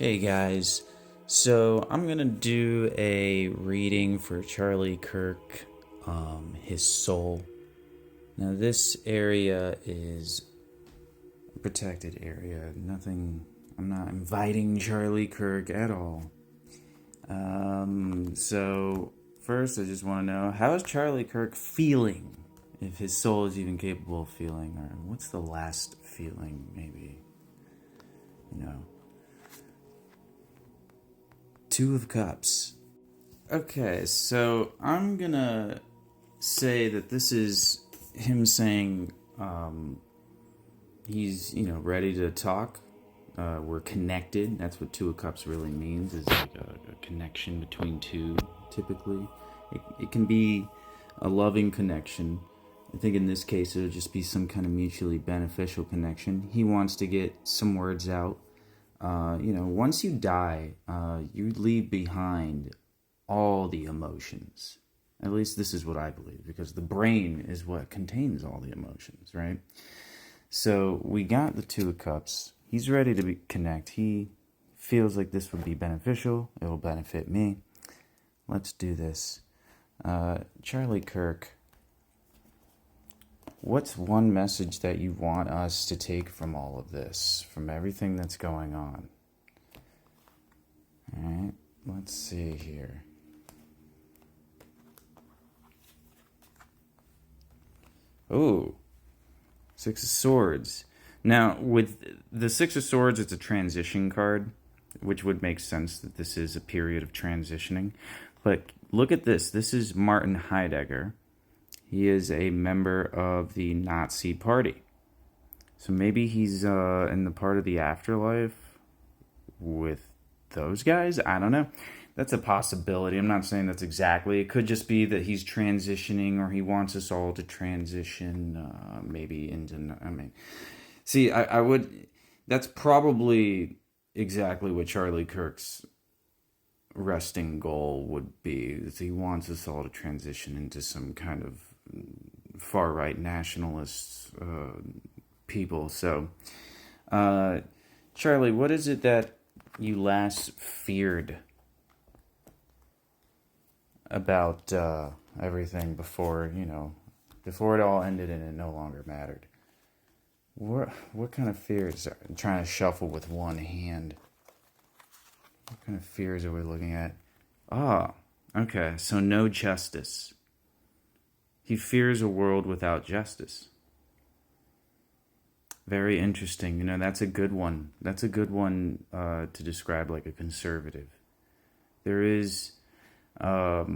Hey guys, so I'm gonna do a reading for Charlie Kirk, his soul. Now, this area is a protected area. I'm not inviting Charlie Kirk at all. So first, I just want to know, how is Charlie Kirk feeling? If his soul is even capable of feeling, or what's the last feeling, maybe? You know, Two of Cups. Okay, so I'm gonna say that this is him saying he's ready to talk. We're connected. That's what Two of Cups really means. Is like a connection between two. Typically, it can be a loving connection. I think in this case it'll just be some kind of mutually beneficial connection. He wants to get some words out. Once you die, you leave behind all the emotions. At least this is what I believe, because the brain is what contains all the emotions, right? So we got the Two of Cups. He's ready to connect. He feels like this would be beneficial. It will benefit me. Let's do this. Charlie Kirk, what's one message that you want us to take from all of this, from everything that's going on? All right, let's see here. Oh, Six of Swords. Now, with the Six of Swords, it's a transition card, which would make sense that this is a period of transitioning. But look at this. This is Martin Heidegger. He is a member of the Nazi Party. So maybe he's in the part of the afterlife with those guys? I don't know. That's a possibility. I'm not saying that's exactly. It could just be that he's transitioning, or he wants us all to transition, maybe into. See, I would. That's probably exactly what Charlie Kirk's resting goal would be. Is he wants us all to transition into some kind of far right nationalist people. So, Charlie, what is it that you last feared about everything before before it all ended and it no longer mattered? What kind of fears? I'm trying to shuffle with one hand. What kind of fears are we looking at? Okay, so no justice. He fears a world without justice. Very interesting. That's a good one. That's a good one to describe like a conservative. There is like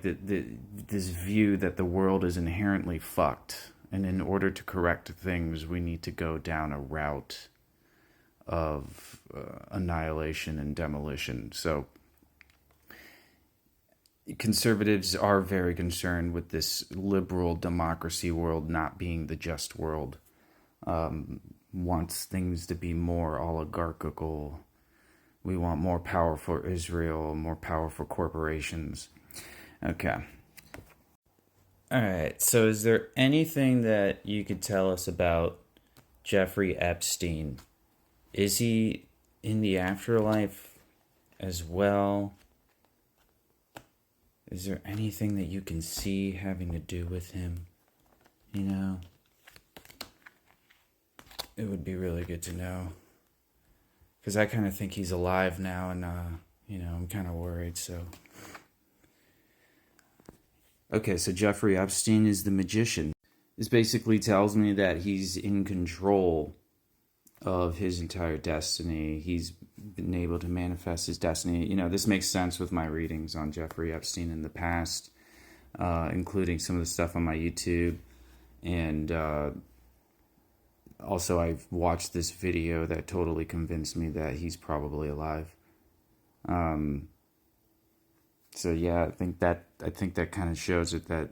this view that the world is inherently fucked, and in order to correct things, we need to go down a route of annihilation and demolition. So conservatives are very concerned with this liberal democracy world not being the just world. Wants things to be more oligarchical. We want more power for Israel, more power for corporations. Okay. All right. So is there anything that you could tell us about Jeffrey Epstein? Is he in the afterlife as well? Is there anything that you can see having to do with him? It would be really good to know. Because I kind of think he's alive now, and, I'm kind of worried, so. Okay, so Jeffrey Epstein is the magician. This basically tells me that he's in control of his entire destiny. He's been able to manifest his destiny. This makes sense with my readings on Jeffrey Epstein in the past, including some of the stuff on my YouTube. And also, I've watched this video that totally convinced me that he's probably alive. So yeah, I think that kind of shows it that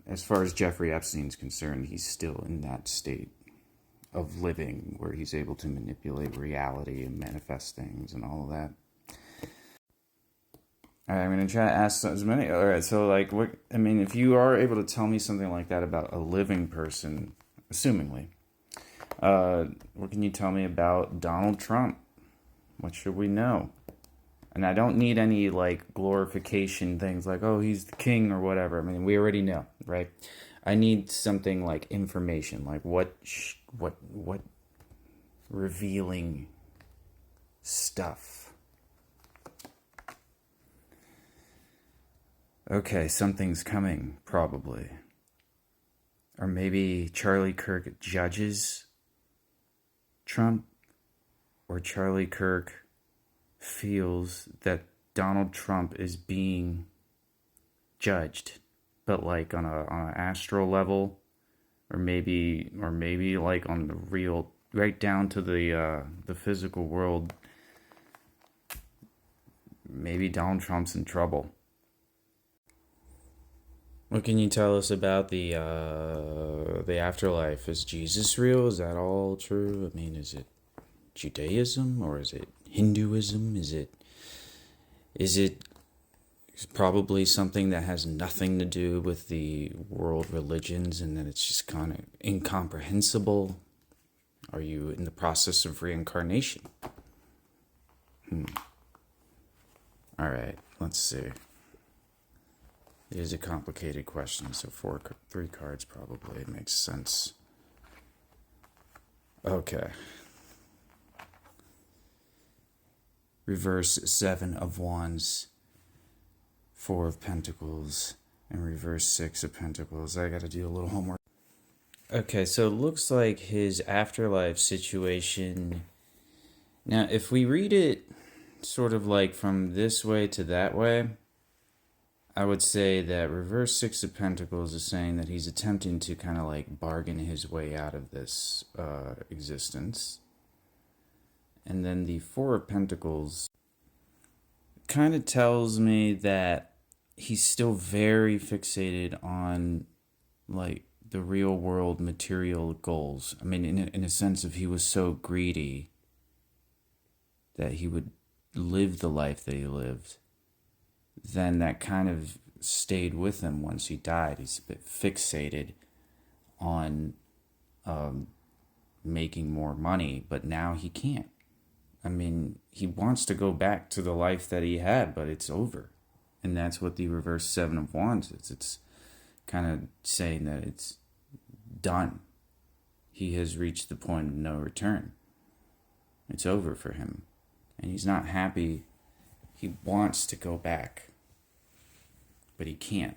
as far as Jeffrey Epstein's concerned, he's still in that state of living where he's able to manipulate reality and manifest things and all of that. All right, I'm going to try to ask as many. All right, so if you are able to tell me something like that about a living person, assumingly, What can you tell me about Donald Trump? What should we know? And I don't need any like glorification things like, oh, he's the king or whatever. I mean, we already know, right? I need something like information, like what revealing stuff. Okay, something's coming, probably. Or maybe Charlie Kirk judges Trump, or Charlie Kirk feels that Donald Trump is being judged, but like on an astral level, or maybe like on the real, right down to the physical world. Maybe Donald Trump's in trouble. What can you tell us about the afterlife? Is Jesus real? Is that all true? I mean, is it Judaism or is it Hinduism? Is it probably something that has nothing to do with the world religions and that it's just kind of incomprehensible? Are you in the process of reincarnation? All right, let's see. It is a complicated question, so three cards probably. It makes sense. Okay. Reverse 7 of Wands, 4 of Pentacles, and reverse 6 of Pentacles. I gotta do a little homework. Okay, so it looks like his afterlife situation. Now, if we read it sort of like from this way to that way, I would say that reverse 6 of Pentacles is saying that he's attempting to kind of like bargain his way out of this existence. And then the 4 of Pentacles kind of tells me that he's still very fixated on like the real world material goals. I mean, in a sense, if he was so greedy that he would live the life that he lived, then that kind of stayed with him once he died. He's a bit fixated on making more money, but now he can't. I mean, he wants to go back to the life that he had, but it's over. And that's what the reverse 7 of Wands is. It's kind of saying that it's done. He has reached the point of no return. It's over for him. And he's not happy. He wants to go back, but he can't.